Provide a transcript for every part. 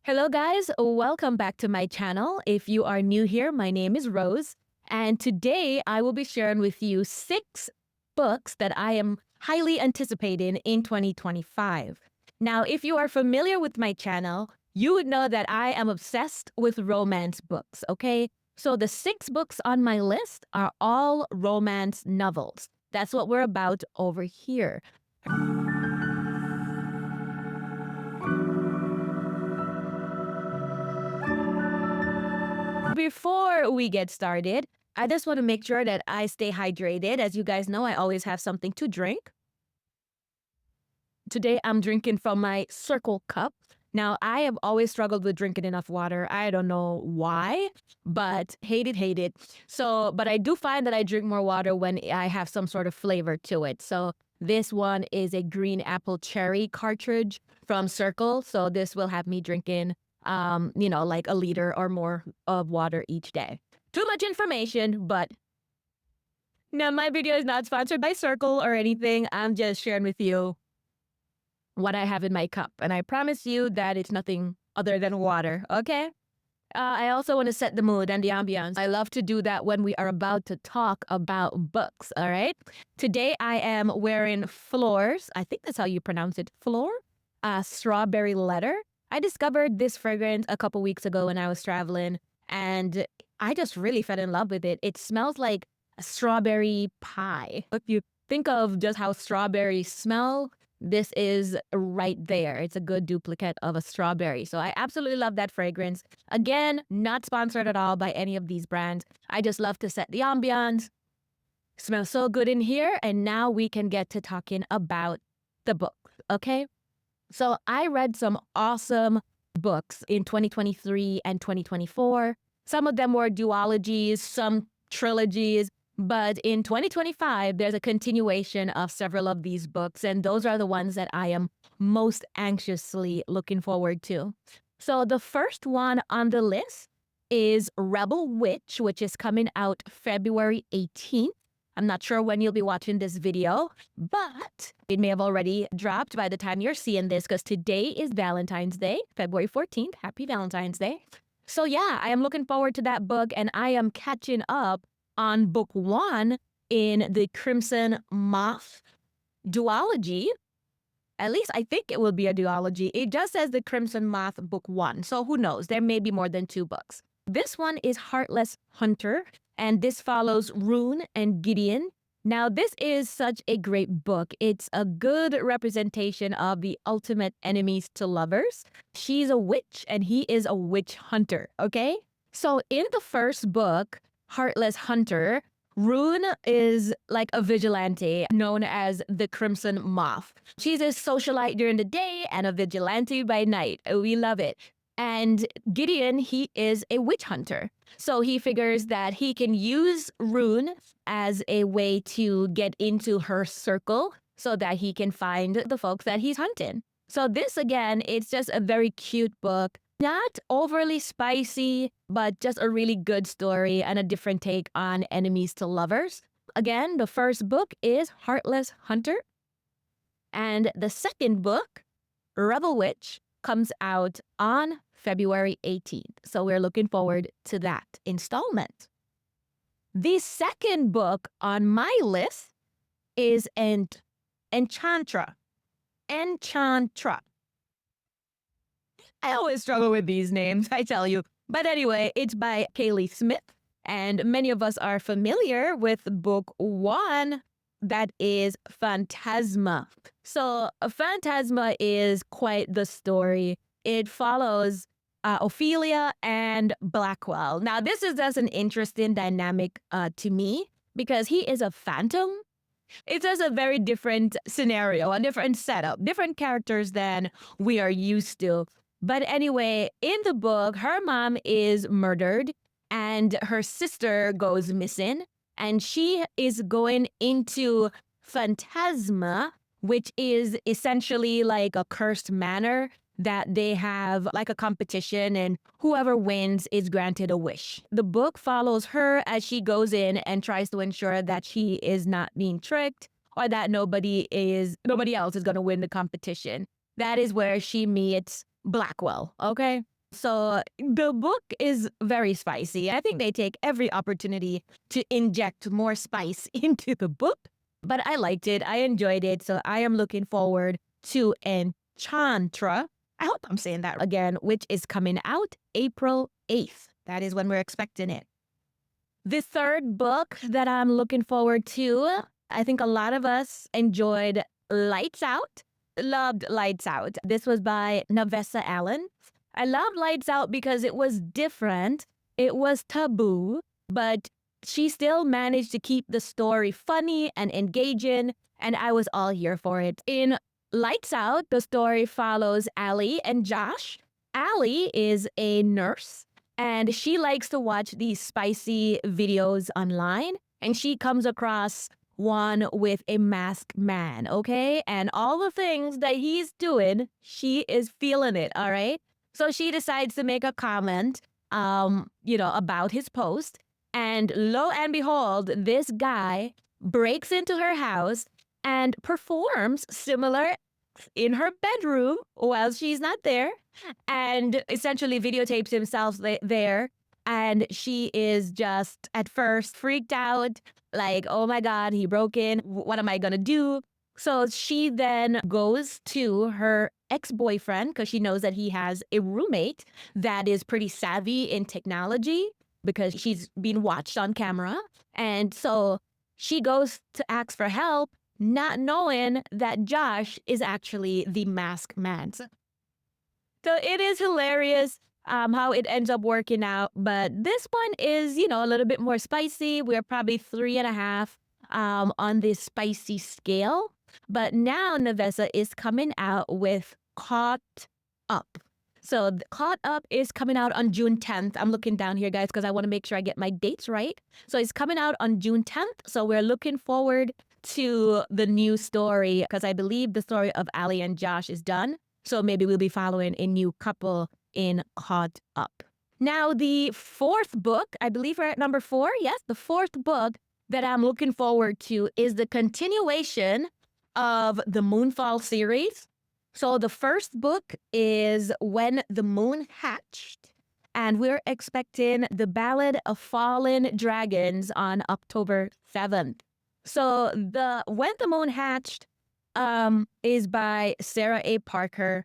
Hello, guys. Welcome back to my channel. If you are new here, my name is Rose, and today I will be sharing with you 6 books that I am highly anticipating in 2025. Now, if you are familiar with my channel, you would know that I am obsessed with romance books, okay? So the 6 books on my list are all romance novels. That's what we're about over here. Before we get started, I just want to make sure that I stay hydrated. As you guys know, I always have something to drink. Today, I'm drinking from my Circle cup. Now, I have always struggled with drinking enough water. I don't know why, but hate it. But I do find that I drink more water when I have some sort of flavor to it. So this one is a green apple cherry cartridge from Circle. So this will have me drinking like a liter or more of water each day. Too much information, but now my video is not sponsored by Circle or anything. I'm just sharing with you what I have in my cup. And I promise you that it's nothing other than water, okay? I also want to set the mood and the ambiance. I love to do that when we are about to talk about books, all right? Today I am wearing Floors. I think that's how you pronounce it, Floor? Strawberry Letter. I discovered this fragrance a couple weeks ago when I was traveling, and I just really fell in love with it. It smells like a strawberry pie. If you think of just how strawberries smell, this is right there. It's a good duplicate of a strawberry. So I absolutely love that fragrance. Again, not sponsored at all by any of these brands. I just love to set the ambiance. Smells so good in here, and now we can get to talking about the book, okay? So I read some awesome books in 2023 and 2024. Some of them were duologies, some trilogies, but in 2025, there's a continuation of several of these books, and those are the ones that I am most anxiously looking forward to. So the first one on the list is Rebel Witch, which is coming out February 18th. I'm not sure when you'll be watching this video, but it may have already dropped by the time you're seeing this, because today is Valentine's Day, February 14th. Happy Valentine's Day. So yeah, I am looking forward to that book, and I am catching up on book 1 in the Crimson Moth duology. At least I think it will be a duology. It just says the Crimson Moth book 1, so who knows? There may be more than 2 books. This one is Heartless Hunter, and this follows Rune and Gideon. Now, this is such a great book. It's a good representation of the ultimate enemies to lovers. She's a witch, and he is a witch hunter, okay? So in the first book, Heartless Hunter, Rune is like a vigilante known as the Crimson Moth. She's a socialite during the day and a vigilante by night. We love it. And Gideon, he is a witch hunter. So he figures that he can use Rune as a way to get into her circle so that he can find the folks that he's hunting. So this, again, it's just a very cute book. Not overly spicy, but just a really good story and a different take on enemies to lovers. Again, the first book is Heartless Hunter. And the second book, Rebel Witch, comes out on February 18th. So we're looking forward to that installment. The second book on my list is Enchantra. Enchantra. I always struggle with these names, I tell you. But anyway, it's by Kaylee Smith. And many of us are familiar with book 1, that is Phantasma. So Phantasma is quite the story. It follows Ophelia and Blackwell. Now, this is just an interesting dynamic to me because he is a phantom. It's just a very different scenario, a different setup, different characters than we are used to. But anyway, in the book, her mom is murdered and her sister goes missing. And she is going into Phantasma, which is essentially like a cursed manor that they have like a competition, and whoever wins is granted a wish. The book follows her as she goes in and tries to ensure that she is not being tricked or that nobody else is going to win the competition. That is where she meets Blackwell, okay? So the book is very spicy. I think they take every opportunity to inject more spice into the book, but I liked it. I enjoyed it. So I am looking forward to Enchantra. I hope I'm saying that again, which is coming out April 8th. That is when we're expecting it. The third book that I'm looking forward to, I think a lot of us enjoyed Lights Out. Loved Lights Out. This was by Navessa Allen. I loved Lights Out because it was different. It was taboo, but she still managed to keep the story funny and engaging, and I was all here for it. In Lights Out, the story follows Allie and Josh. Allie is a nurse, and she likes to watch these spicy videos online, and she comes across one with a masked man, okay? And all the things that he's doing, she is feeling it, all right? So she decides to make a comment, about his post. And lo and behold, this guy breaks into her house and performs similar in her bedroom while she's not there, and essentially videotapes himself there. And she is just at first freaked out, like, oh my God, he broke in. What am I going to do? So she then goes to her ex-boyfriend because she knows that he has a roommate that is pretty savvy in technology because she's been watched on camera. And so she goes to ask for help, not knowing that Josh is actually the masked man. So it is hilarious how it ends up working out. But this one is, a little bit more spicy. We're probably 3.5 on this spicy scale. But now Navessa is coming out with Caught Up. So Caught Up is coming out on June 10th. I'm looking down here, guys, because I want to make sure I get my dates right. So it's coming out on June 10th. So we're looking forward to the new story because I believe the story of Allie and Josh is done. So maybe we'll be following a new couple in Caught Up. Now, the fourth book, I believe we're at number 4. Yes, the fourth book that I'm looking forward to is the continuation of the Moonfall series. So the first book is When the Moon Hatched, and we're expecting the Ballad of Fallen Dragons on October 7th. So the When the Moon Hatched is by Sarah A. Parker.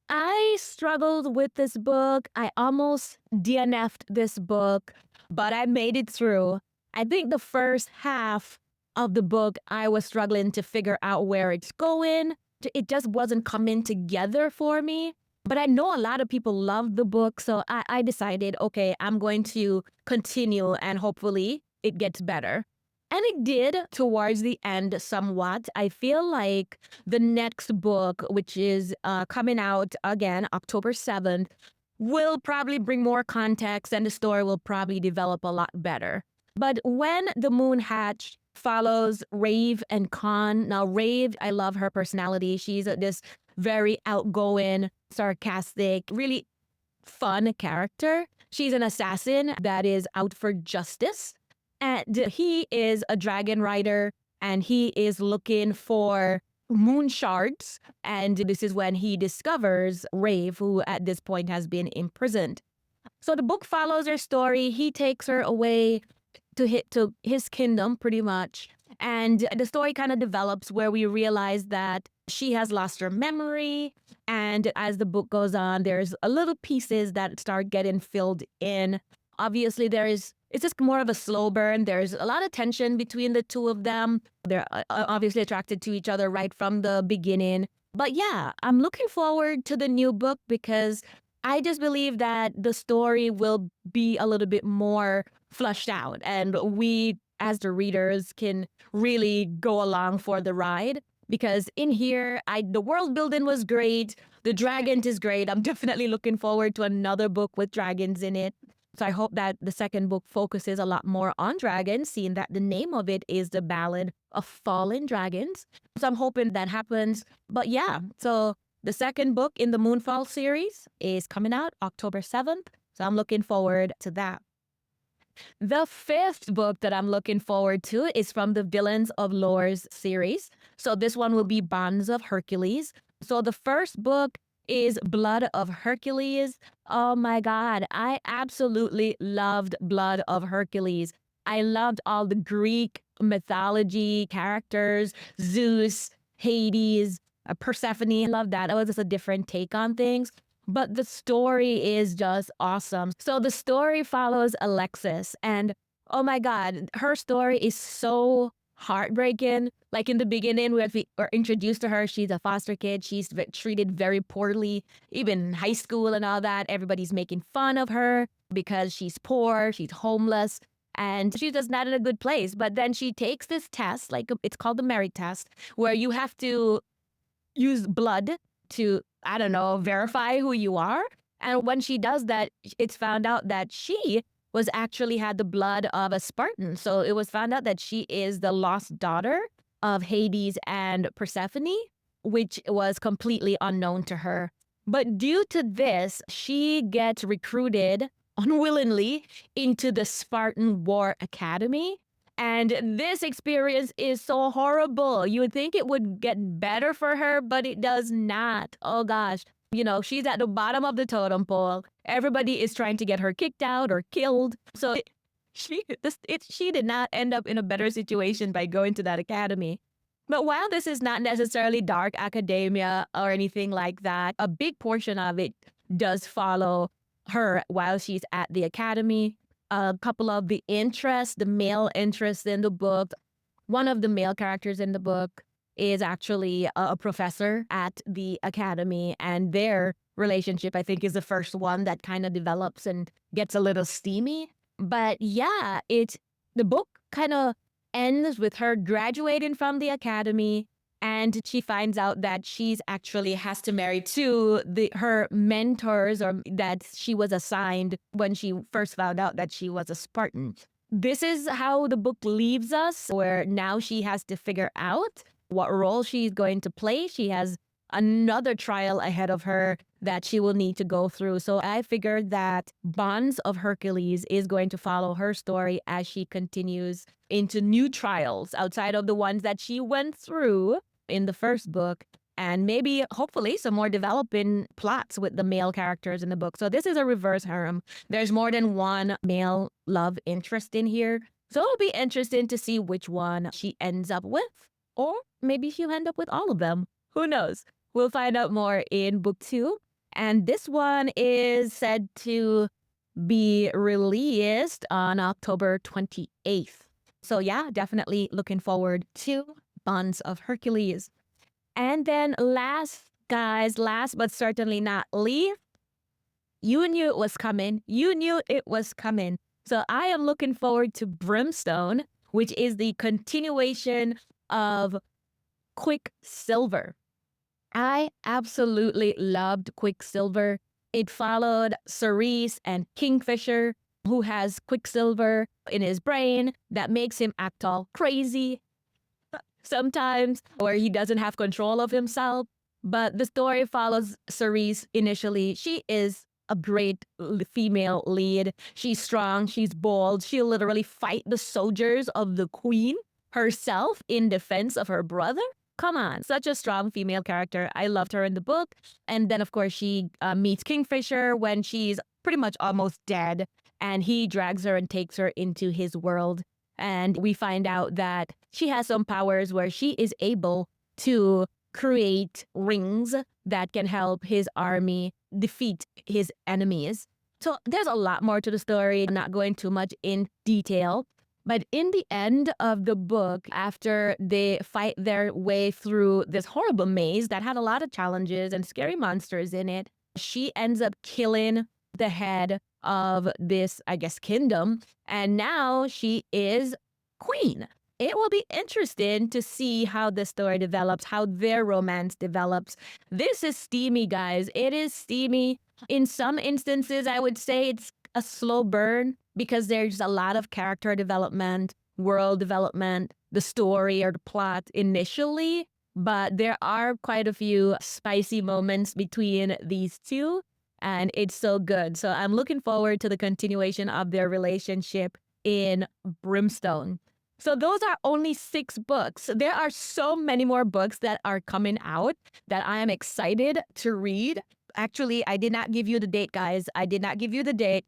I struggled with this book. I almost DNF'd this book, but I made it through. I think the first half of the book, I was struggling to figure out where it's going. It just wasn't coming together for me. But I know a lot of people loved the book, so I decided, okay, I'm going to continue and hopefully it gets better. And it did towards the end somewhat. I feel like the next book, which is coming out again, October 7th, will probably bring more context and the story will probably develop a lot better. But When the Moon Hatched follows Rave and Con. Now, Rave, I love her personality. She's this very outgoing, sarcastic, really fun character. She's an assassin that is out for justice. And he is a dragon rider and he is looking for moon shards. And this is when he discovers Rave, who at this point has been imprisoned. So the book follows her story. He takes her away to his kingdom, pretty much. And the story kind of develops where we realize that she has lost her memory. And as the book goes on, there's a little pieces that start getting filled in. Obviously, it's just more of a slow burn. There's a lot of tension between the two of them. They're obviously attracted to each other right from the beginning. But yeah, I'm looking forward to the new book because I just believe that the story will be a little bit more flushed out and we as the readers can really go along for the ride. Because in here, the world building was great. The dragon is great. I'm definitely looking forward to another book with dragons in it. So I hope that the second book focuses a lot more on dragons, seeing that the name of it is The Ballad of Fallen Dragons. So I'm hoping that happens. But yeah, so the second book in the Moonfall series is coming out October 7th. So I'm looking forward to that. The fifth book that I'm looking forward to is from the Villains of Lore series. So this one will be Bonds of Hercules. So the first book is Blood of Hercules. Oh my God. I absolutely loved Blood of Hercules. I loved all the Greek mythology characters, Zeus, Hades, Persephone. I love that. It was just a different take on things. But the story is just awesome. So the story follows Alexis, and oh my God, her story is so heartbreaking. Like in the beginning, we are introduced to her. She's a foster kid. She's treated very poorly, even in high school and all that. Everybody's making fun of her because she's poor, she's homeless, and she's just not in a good place. But then she takes this test, like it's called the merit test, where you have to use blood to, I don't know, verify who you are. And when she does that, it's found out that she was actually had the blood of a Spartan. So it was found out that she is the lost daughter of Hades and Persephone, which was completely unknown to her. But due to this, she gets recruited unwillingly into the Spartan War Academy. And this experience is so horrible. You would think it would get better for her, but it does not. Oh gosh. You know, she's at the bottom of the totem pole. Everybody is trying to get her kicked out or killed. So she did not end up in a better situation by going to that academy. But while this is not necessarily dark academia or anything like that, a big portion of it does follow her while she's at the academy. A couple of the male interests in the book. One of the male characters in the book is actually a professor at the academy, and their relationship, I think, is the first one that kind of develops and gets a little steamy. But yeah, the book kind of ends with her graduating from the academy, and she finds out that she's actually has to marry two her mentors or that she was assigned when she first found out that she was a Spartan. This is how the book leaves us, where now she has to figure out what role she's going to play. She has another trial ahead of her that she will need to go through. So I figured that Bonds of Hercules is going to follow her story as she continues into new trials outside of the ones that she went through in the first book, and maybe hopefully some more developing plots with the male characters in the book. So this is a reverse harem. There's more than one male love interest in here. So it'll be interesting to see which one she ends up with, or maybe she'll end up with all of them. Who knows? We'll find out more in book 2. And this one is said to be released on October 28th. So yeah, definitely looking forward to Bonds of Hercules. And then last but certainly not least, you knew it was coming. You knew it was coming. So I am looking forward to Brimstone, which is the continuation of Quicksilver. I absolutely loved Quicksilver. It followed Cerise and Kingfisher, who has Quicksilver in his brain that makes him act all crazy sometimes, or he doesn't have control of himself. But the story follows Cerise initially. She is a great female lead. She's strong, she's bold. She'll literally fight the soldiers of the queen herself in defense of her brother. Come on, such a strong female character. I loved her in the book. And then, of course, she meets Kingfisher when she's pretty much almost dead, and he drags her and takes her into his world. And we find out that she has some powers where she is able to create rings that can help his army defeat his enemies. So there's a lot more to the story. I'm not going too much in detail. But in the end of the book, after they fight their way through this horrible maze that had a lot of challenges and scary monsters in it, she ends up killing the head of this, I guess, kingdom. And now she is queen. It will be interesting to see how the story develops, how their romance develops. This is steamy, guys. It is steamy. In some instances, I would say it's a slow burn because there's a lot of character development, world development, the story or the plot initially, but there are quite a few spicy moments between these two, and it's so good. So I'm looking forward to the continuation of their relationship in Brimstone. So those are only 6 books. There are so many more books that are coming out that I am excited to read. Actually, I did not give you the date, guys. I did not give you the date.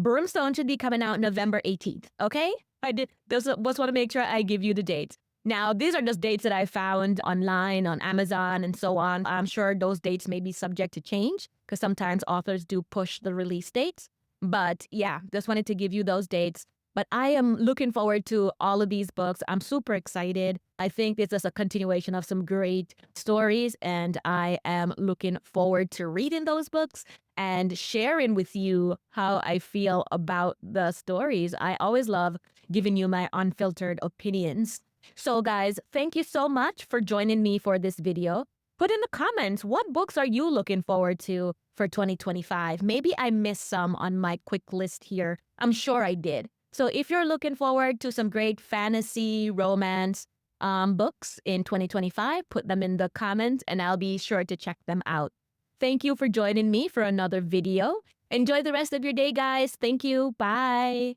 Brimstone should be coming out November 18th, okay? I did just want to make sure I give you the dates. Now, these are just dates that I found online on Amazon and so on. I'm sure those dates may be subject to change because sometimes authors do push the release dates. But yeah, just wanted to give you those dates. But I am looking forward to all of these books. I'm super excited. I think this is a continuation of some great stories, and I am looking forward to reading those books and sharing with you how I feel about the stories. I always love giving you my unfiltered opinions. So, guys, thank you so much for joining me for this video. Put in the comments, what books are you looking forward to for 2025? Maybe I missed some on my quick list here. I'm sure I did. So if you're looking forward to some great fantasy, romance books in 2025, put them in the comments and I'll be sure to check them out. Thank you for joining me for another video. Enjoy the rest of your day, guys. Thank you. Bye.